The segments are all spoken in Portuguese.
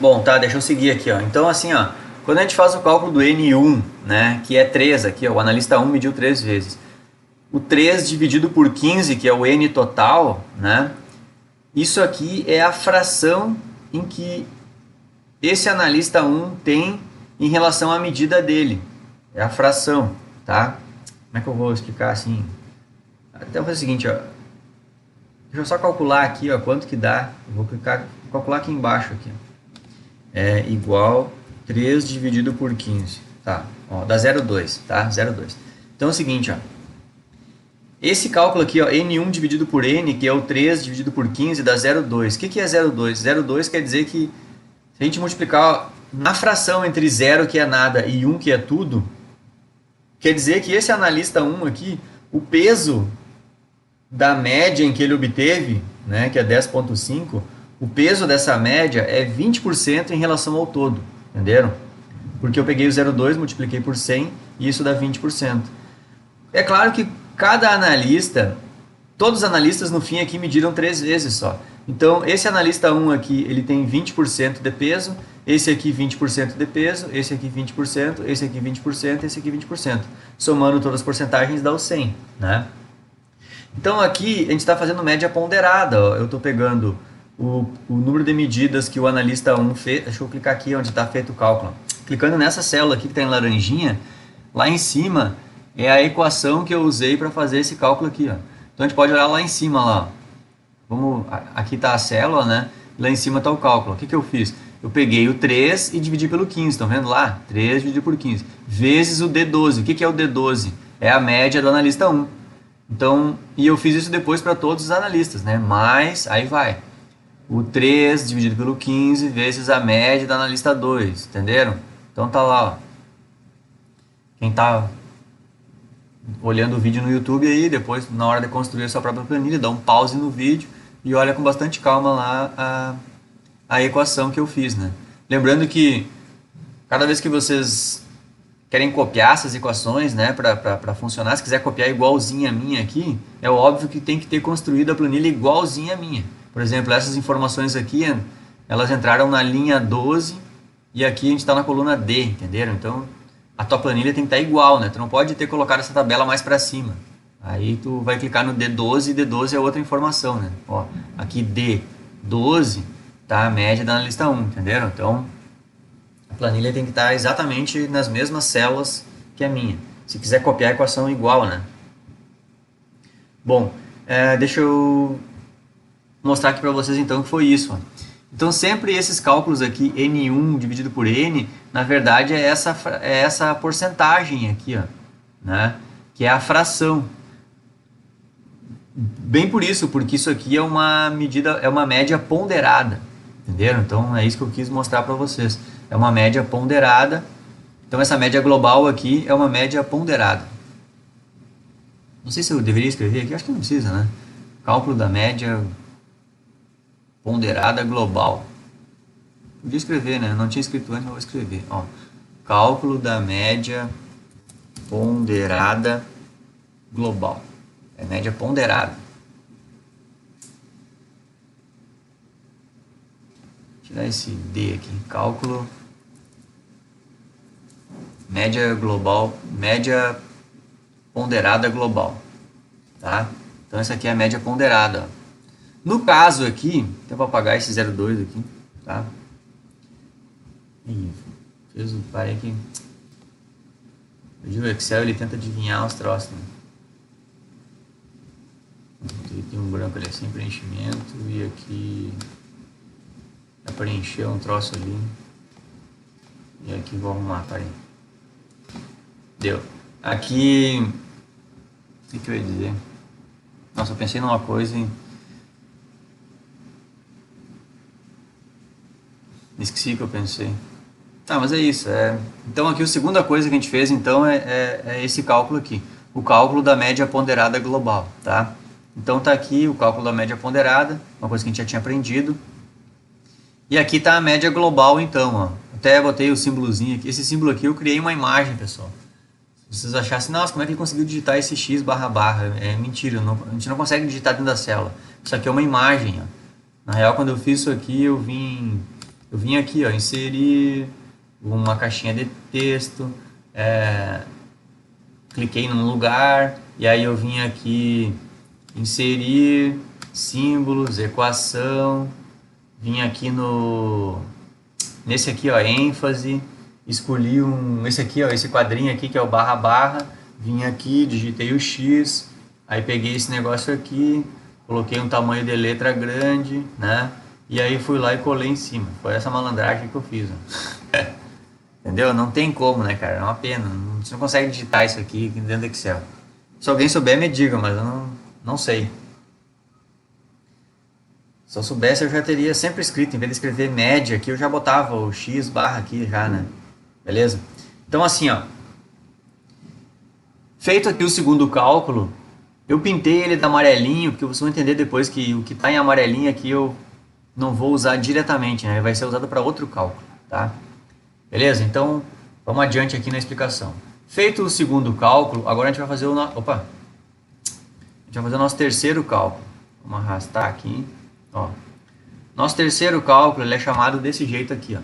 Bom, tá, deixa eu seguir aqui, ó. Então, assim, ó, quando a gente faz o cálculo do N1, né, que é 3 aqui, ó, o analista 1 mediu 3 vezes. O 3 dividido por 15, que é o N total, né, isso aqui é a fração em que esse analista 1 tem em relação à medida dele. É a fração, tá? Como é que eu vou explicar assim? Então, vou fazer o seguinte, ó. Deixa eu só calcular aqui, ó, quanto que dá. Eu vou calcular aqui embaixo aqui. É igual 3 dividido por 15. Tá, ó, dá 0,2, tá? 0,2. Então é o seguinte, ó. Esse cálculo aqui, ó, N1 dividido por N, que é o 3 dividido por 15, dá 0,2. O que é 0,2? 0,2 quer dizer que se a gente multiplicar na fração entre 0, que é nada, e 1, que é tudo, quer dizer que esse analista 1 aqui, o peso da média em que ele obteve, né, que é 10,5, o peso dessa média é 20% em relação ao todo, entenderam? Porque eu peguei o 0,2, multipliquei por 100 e isso dá 20%. É claro que cada analista, todos os analistas no fim aqui mediram 3 vezes só. Então, esse analista 1 aqui, ele tem 20% de peso, esse aqui 20% de peso, esse aqui 20%, esse aqui 20%, esse aqui 20%. Somando todas as porcentagens dá o 100, né? Então aqui a gente está fazendo média ponderada, ó. Eu estou pegando o número de medidas que o analista 1 fez. Deixa eu clicar aqui onde está feito o cálculo. Clicando nessa célula aqui que está em laranjinha, lá em cima é a equação que eu usei para fazer esse cálculo aqui, ó. Então a gente pode olhar lá em cima, lá, ó. Aqui está a célula, né? Lá em cima está o cálculo. O que eu fiz? Eu peguei o 3 e dividi pelo 15, estão vendo lá? 3 dividido por 15, vezes o D12. O que é o D12? É a média do analista 1. Então, e eu fiz isso depois para todos os analistas, né? Mas, aí vai. O 3 dividido pelo 15 vezes a média da analista 2, entenderam? Então tá lá, ó. Quem tá olhando o vídeo no YouTube aí, depois, na hora de construir a sua própria planilha, dá um pause no vídeo e olha com bastante calma lá a equação que eu fiz, né? Lembrando que cada vez que vocês querem copiar essas equações, né, para funcionar, se quiser copiar igualzinha a minha aqui, é óbvio que tem que ter construído a planilha igualzinha a minha. Por exemplo, essas informações aqui, elas entraram na linha 12 e aqui a gente está na coluna D, entenderam? Então, a tua planilha tem que estar igual, né? Tu não pode ter colocado essa tabela mais para cima. Aí tu vai clicar no D12 e D12 é outra informação, né? Ó, aqui D12 tá a média da analista 1, entenderam? Então, a planilha tem que estar exatamente nas mesmas células que a minha. Se quiser copiar a equação igual, né? Bom, deixa eu mostrar aqui para vocês então que foi isso. Ó. Então sempre esses cálculos aqui, N1 dividido por N, na verdade é essa porcentagem aqui, ó, né? Que é a fração. Bem por isso, porque isso aqui é uma medida, é uma média ponderada, entenderam? Então é isso que eu quis mostrar para vocês. É uma média ponderada. Então essa média global aqui é uma média ponderada. Não sei se eu deveria escrever aqui, acho que não precisa, né? Cálculo da média ponderada global. Podia escrever, né? Não tinha escrito antes, mas vou escrever. Ó, cálculo da média ponderada global. É média ponderada. Vou tirar esse D aqui. Cálculo média global, média ponderada global, tá? Então essa aqui é a média ponderada. Ó. No caso aqui, até vou apagar esse 0,2 aqui, tá? Ih, fez o pai aqui. O Excel ele tenta adivinhar os troços, né? Tem um branco ali sem preenchimento e aqui é preencher um troço ali. E aqui vou arrumar, parei. Deu. Aqui, o que eu ia dizer? Nossa, eu pensei numa coisa e esqueci o que eu pensei. Tá, mas é isso. Então aqui a segunda coisa que a gente fez então é esse cálculo aqui. O cálculo da média ponderada global, tá? Então tá aqui o cálculo da média ponderada, uma coisa que a gente já tinha aprendido. E aqui tá a média global então, ó. Até botei o símbolozinho aqui. Esse símbolo aqui eu criei uma imagem, pessoal. Se vocês achassem, nossa, como é que ele conseguiu digitar esse x barra barra? É mentira, a gente não consegue digitar dentro da célula. Isso aqui é uma imagem, ó. Na real, quando eu fiz isso aqui, eu vim Eu vim aqui, ó, inserir uma caixinha de texto, cliquei num lugar, e aí eu vim aqui inserir símbolos, equação, vim aqui nesse aqui, ó, ênfase, escolhi esse aqui, ó, esse quadrinho aqui que é o barra barra, vim aqui, digitei o X, aí peguei esse negócio aqui, coloquei um tamanho de letra grande, né? E aí fui lá e colei em cima. Foi essa malandragem que eu fiz, ó. Entendeu? Não tem como, né, cara? É uma pena. Você não consegue digitar isso aqui dentro do Excel. Se alguém souber, me diga, mas eu não sei. Se eu soubesse, eu já teria sempre escrito. Em vez de escrever média aqui, eu já botava o X barra aqui já, né? Beleza? Então, assim, ó. Feito aqui o segundo cálculo, eu pintei ele de amarelinho, porque vocês vão entender depois que o que está em amarelinho aqui eu não vou usar diretamente, né? Ele vai ser usado para outro cálculo, tá? Beleza? Então, vamos adiante aqui na explicação. Feito o segundo cálculo, agora a gente vai fazer o nosso terceiro cálculo. Vamos arrastar aqui, ó. Nosso terceiro cálculo, ele é chamado desse jeito aqui, ó.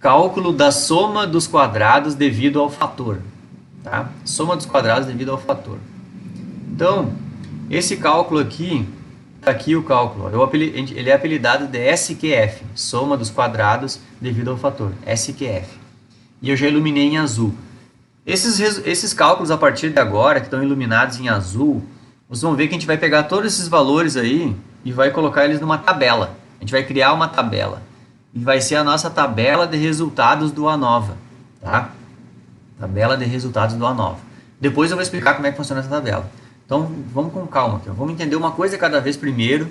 Cálculo da soma dos quadrados devido ao fator, tá? Soma dos quadrados devido ao fator. Então, esse cálculo aqui, tá aqui o cálculo, ele é apelidado de SQF, soma dos quadrados devido ao fator, SQF. E eu já iluminei em azul. Esses cálculos a partir de agora, que estão iluminados em azul, vocês vão ver que a gente vai pegar todos esses valores aí e vai colocar eles numa tabela. A gente vai criar uma tabela. E vai ser a nossa tabela de resultados do ANOVA, tá? Tabela de resultados do ANOVA. Depois eu vou explicar como é que funciona essa tabela. Então, vamos com calma aqui. Vamos entender uma coisa cada vez primeiro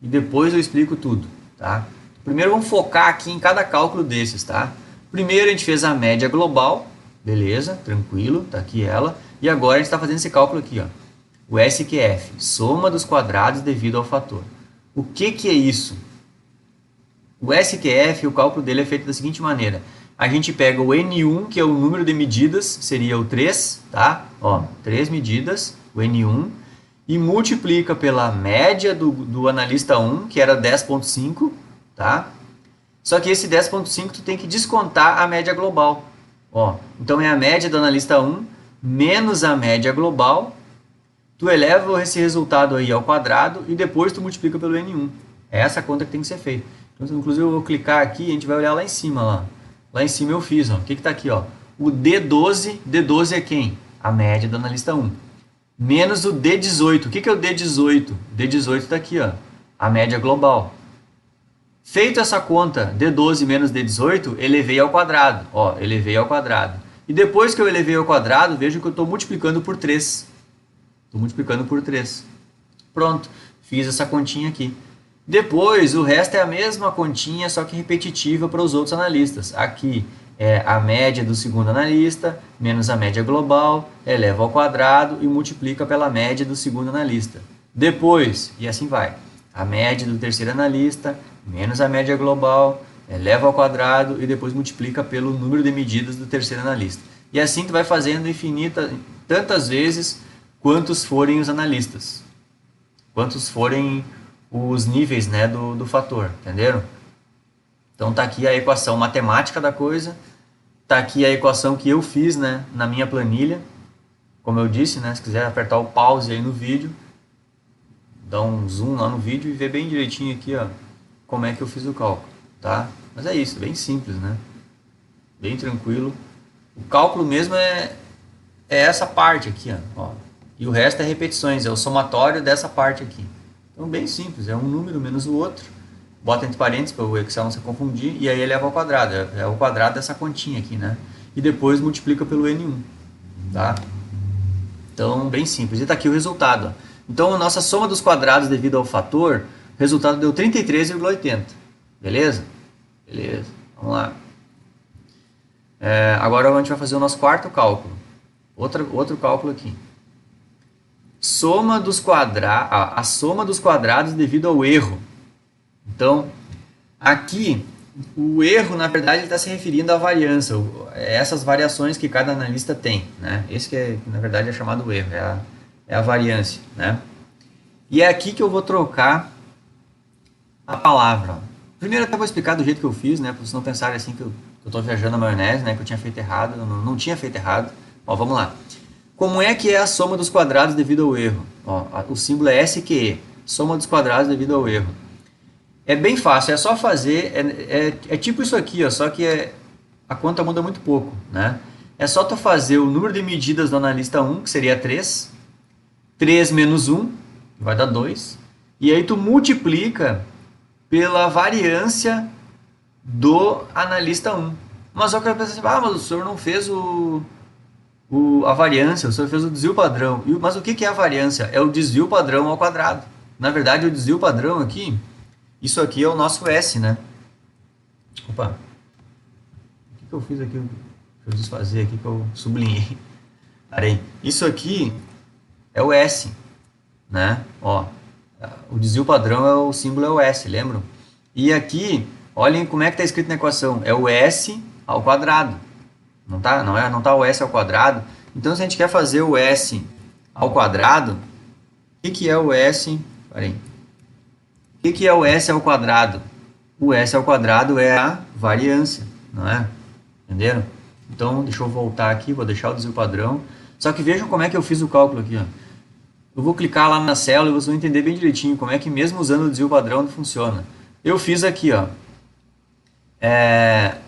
e depois eu explico tudo, tá? Primeiro vamos focar aqui em cada cálculo desses, tá? Primeiro a gente fez a média global, beleza, tranquilo, tá aqui ela. E agora a gente está fazendo esse cálculo aqui, ó. O SQF, soma dos quadrados devido ao fator. O que é isso? O SQF, o cálculo dele é feito da seguinte maneira. A gente pega o N1, que é o número de medidas, seria o 3, tá? Ó, 3 medidas, o N1, e multiplica pela média do analista 1, que era 10.5, tá? Só que esse 10.5 tu tem que descontar a média global. Ó, então é a média do analista 1 menos a média global. Tu eleva esse resultado aí ao quadrado e depois tu multiplica pelo N1. É essa conta que tem que ser feita. Então, inclusive eu vou clicar aqui e a gente vai olhar lá em cima. Lá em cima eu fiz. Ó. O que está aqui? Ó? O D12. D12 é quem? A média do analista 1. Menos o D18. O que é o D18? D18 está aqui. Ó. A média global. Feito essa conta, D12 menos D18, elevei ao quadrado. Ó, elevei ao quadrado. E depois que eu elevei ao quadrado, vejo que eu estou multiplicando por 3. Estou multiplicando por 3. Pronto, fiz essa continha aqui. Depois, o resto é a mesma continha, só que repetitiva para os outros analistas. Aqui é a média do segundo analista, menos a média global, eleva ao quadrado e multiplica pela média do segundo analista. Depois, e assim vai, a média do terceiro analista, menos a média global, eleva ao quadrado e depois multiplica pelo número de medidas do terceiro analista. E assim tu vai fazendo tantas vezes quantos forem os analistas, quantos forem os níveis, né, do fator, entenderam? Então tá aqui a equação matemática da coisa, tá aqui a equação que eu fiz, né, na minha planilha, como eu disse, né, se quiser apertar o pause aí no vídeo, dá um zoom lá no vídeo e ver bem direitinho aqui, ó, como é que eu fiz o cálculo, tá? Mas é isso, bem simples, né, bem tranquilo. O cálculo mesmo é essa parte aqui, ó, e o resto é repetições, é o somatório dessa parte aqui. Então, bem simples, é um número menos o outro, bota entre parênteses para o Excel não se confundir, e aí eleva ao quadrado, é o quadrado dessa continha aqui, né? E depois multiplica pelo N1, tá? Então, bem simples. E está aqui o resultado. Ó. Então, a nossa soma dos quadrados devido ao fator, o resultado deu 33,80. Beleza? Beleza, vamos lá. Agora a gente vai fazer o nosso quarto cálculo. Outro cálculo aqui. A soma dos quadrados devido ao erro. Então, aqui, o erro, na verdade, está se referindo à variância, essas variações que cada analista tem, né? Esse que, na verdade, é chamado erro, é a variância, né? E é aqui que eu vou trocar a palavra. Primeiro até vou explicar do jeito que eu fiz, né? Para vocês não pensarem assim que eu tô viajando na maionese, né? Que eu tinha feito errado, eu não tinha feito errado. Ó, vamos lá. Como é que é a soma dos quadrados devido ao erro? Ó, o símbolo é SQE, soma dos quadrados devido ao erro. É bem fácil, é só fazer, é tipo isso aqui, ó, só que a conta muda muito pouco, né? É só tu fazer o número de medidas do analista 1, que seria 3, 3 menos 1, vai dar 2, e aí tu multiplica pela variância do analista 1. Mas só que eu pensei assim, mas o senhor não fez a variância, o senhor fez o desvio padrão. Mas o que é a variância? É o desvio padrão ao quadrado. Na verdade, o desvio padrão aqui, isso aqui é o nosso S, né? Opa, o que eu fiz aqui? Deixa eu desfazer aqui que eu sublinhei. Parei. Isso aqui é o S, né? Ó, o desvio padrão o símbolo é o S, lembram? E aqui, olhem como é que está escrito na equação. É o S ao quadrado. Não tá o S ao quadrado. Então, se a gente quer fazer o S ao quadrado, o que é o S? Parei. O que é o S ao quadrado? O S ao quadrado é a variância, não é? Entenderam? Então, deixa eu voltar aqui, vou deixar o desvio padrão. Só que vejam como é que eu fiz o cálculo aqui, ó. Eu vou clicar lá na célula e vocês vão entender bem direitinho como é que mesmo usando o desvio padrão funciona. Eu fiz aqui, ó.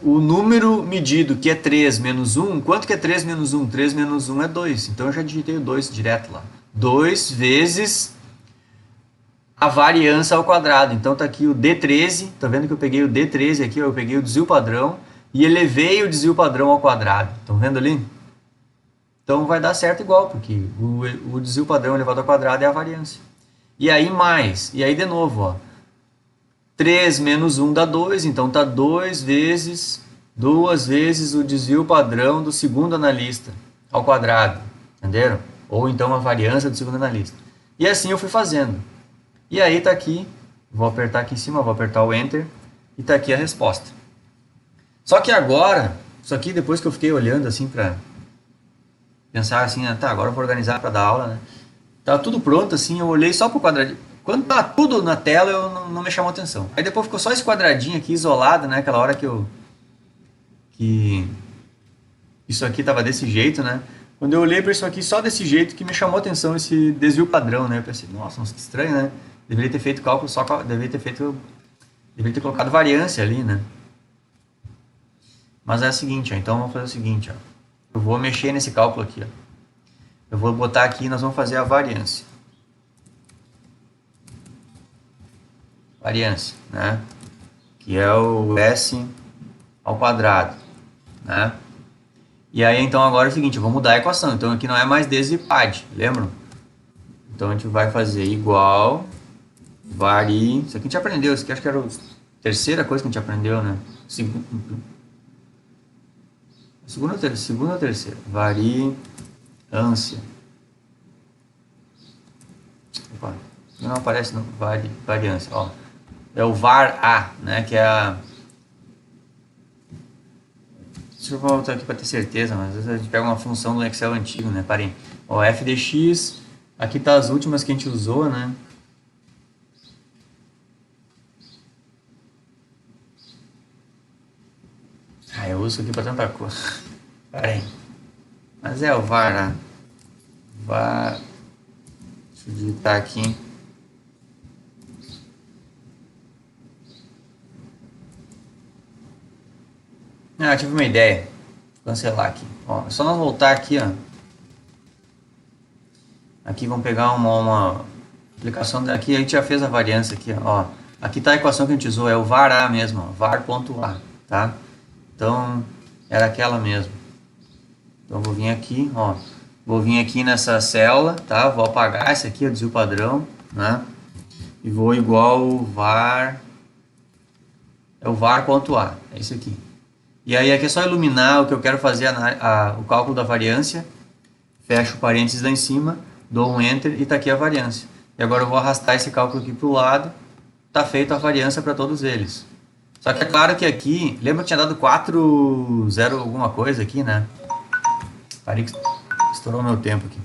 O número medido, que é 3 menos 1, quanto que é 3 menos 1? 3 menos 1 é 2, então eu já digitei o 2 direto lá. 2 vezes a variância ao quadrado, então tá aqui o D13, tá vendo que eu peguei o D13 aqui, eu peguei o desvio padrão e elevei o desvio padrão ao quadrado, estão vendo ali? Então vai dar certo igual, porque o desvio padrão elevado ao quadrado é a variância. E aí mais, e aí de novo, ó. 3 menos 1 dá 2, então está 2 vezes o desvio padrão do segundo analista ao quadrado, entenderam? Ou então a variância do segundo analista. E assim eu fui fazendo. E aí está aqui, vou apertar aqui em cima, vou apertar o Enter, e está aqui a resposta. Só que agora, isso aqui depois que eu fiquei olhando assim para pensar assim, tá, agora eu vou organizar para dar aula, né? Tá tudo pronto assim, eu olhei só para o quadradinho. Quando tá tudo na tela, eu não me chamou atenção. Aí depois ficou só esse quadradinho aqui isolado, né? Aquela hora que isso aqui tava desse jeito, né? Quando eu olhei para isso aqui só desse jeito que me chamou atenção esse desvio padrão, né? Eu pensei, nossa, que estranho, né? Deveria ter feito cálculo só, deveria ter colocado variância ali, né? Mas é o seguinte, ó, então vamos fazer o seguinte, ó. Eu vou mexer nesse cálculo aqui, ó. Eu vou botar aqui e nós vamos fazer a variância. Variância, né? Que é o S ao quadrado, né? E aí, então, agora é o seguinte, eu vou mudar a equação. Então, aqui não é mais des e pad, lembram? Então, a gente vai fazer igual, vari... Isso aqui a gente aprendeu, isso aqui acho que era a terceira coisa que a gente aprendeu, né? Segunda ou terceira? Variância. Opa, não aparece não, variância, ó. É o var A, né, que é a... Deixa eu voltar aqui para ter certeza, mas às vezes a gente pega uma função do Excel antigo, né, parem. Ó, f de x, aqui tá as últimas que a gente usou, né. Ah, eu uso aqui para tanta coisa. Parem. Mas é o var A. Deixa eu digitar aqui. Ah, tive uma ideia. Vou cancelar aqui. Ó, é só nós voltar aqui, ó. Aqui vamos pegar uma aplicação. Aqui a gente já fez a variância aqui, ó. Aqui tá a equação que a gente usou, é o var A mesmo, ó, var.a, tá? Então, era aquela mesmo. Então, vou vir aqui, ó. Vou vir aqui nessa célula, tá? Vou apagar esse aqui, o desvio padrão, né? E vou igual o var... É o var.a, é isso aqui. E aí aqui é só iluminar o que eu quero fazer, o cálculo da variância. Fecho o parênteses lá em cima, dou um Enter e está aqui a variância. E agora eu vou arrastar esse cálculo aqui para o lado. Está feita a variância para todos eles. Só que é claro que aqui, lembra que tinha dado 4, 0 alguma coisa aqui, né? Parei que estourou meu tempo aqui.